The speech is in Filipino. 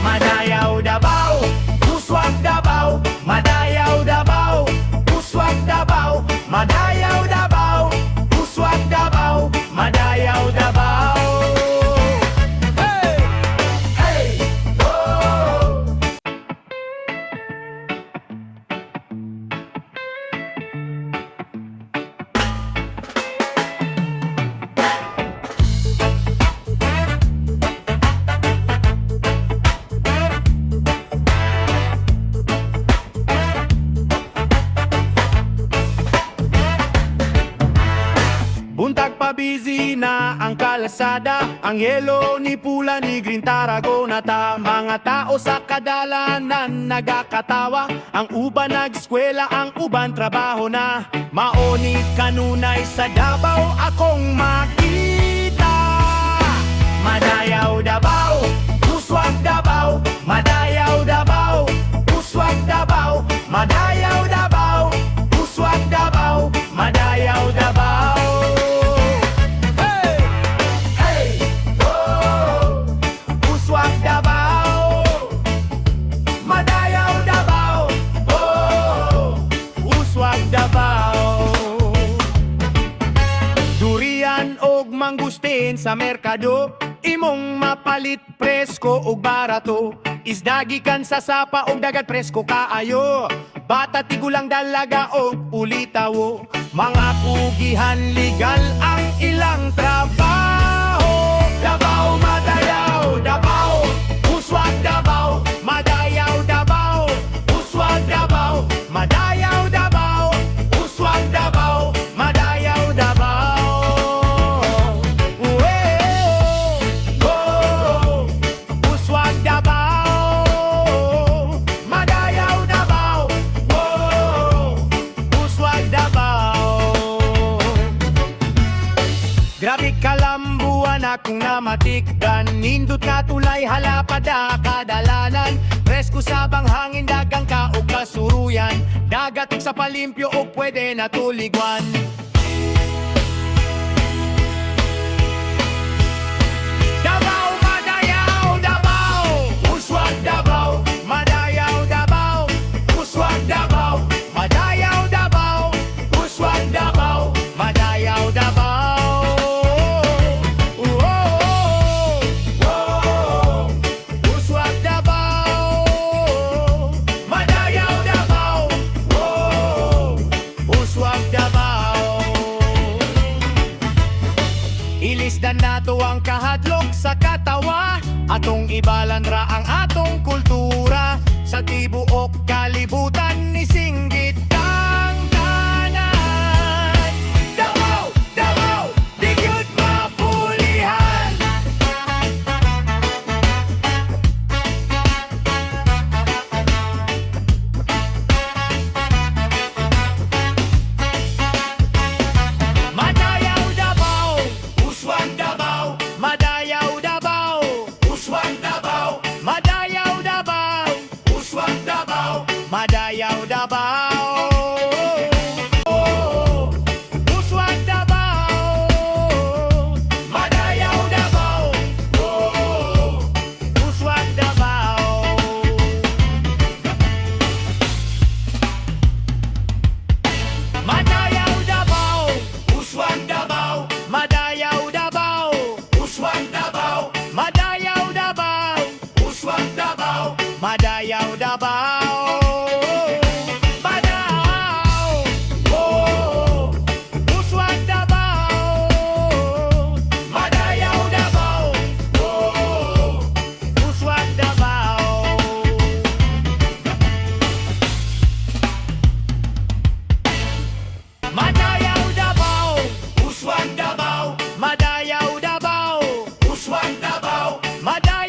Madayaw Davao, Puswag Davao, Madayaw Davao, Puswag Davao, Madayaw Davao, Puswag Davao, Madayaw Davao. Hey! Hey! Oh! Buntag pa busy na ang kalasada, ang yelo ni pula ni green Tarragona ta. Mga tao sa kadalanan nagakatawa, ang uban nag-eskwela, ang uban trabaho na. Maonit kanunay sa Davao akong makita. Madayaw Davao, Puswag Davao, Madayaw Davao, Puswag Davao, Madayaw Davao, Puswag Davao, Madayaw Davao. Puswag Davao, Madayaw Davao, oh, Puswag Davao. Durian og mangustin sa merkado, imong mapalit presko og barato. Isda gikan sa sapa og dagat presko kaayo. Bata tigulang dalaga og ulitawo. Mga pugihan legal ang ilang trabaho. Davao, Madayaw Davao, Puswag Davao, Madayaw Davao, Puswag Davao, Madayaw Davao, Puswag Davao, Madayaw Davao. Puswag Davao, Madayaw Davao, Puswag Davao. Grabe kalambuan akong namatikdan, nindot nga tulay halapada kadalanan. Presko sa banghangin, dagang ka o kasuruyan, dagat sa palimpyo o pwede na tuligwan. Davao, Madayaw Davao, Puswag Davao, Madayaw Davao, Puswag Davao, Madayaw Davao, Puswag Davao, Madayaw Davao. Ilisdan nato ang kahadlok sa katawa, atong ibalan ra ang atong kultura. Sa tibuok kalibutan ni singgit kang tanan. Davao, Davao, di gyud mapulihan. Madayaw Davao, Puswag Davao, Madayaw Davao, Puswag Davao, Madayaw Davao, Puswag Davao, Madayaw Davao. Puswag Davao, Madayaw Davao, Puswag Davao. Madayaw Davao, Puswag Davao, Madayaw Davao, Puswag Davao, Madayaw Davao, Puswag Davao, Madayaw Davao. Madayaw, oh, Puswag Davao, Madayaw Davao, oh, Puswag Davao. Madayaw Davao, Puswag Davao, Madayaw Davao, Puswag Davao, Madayaw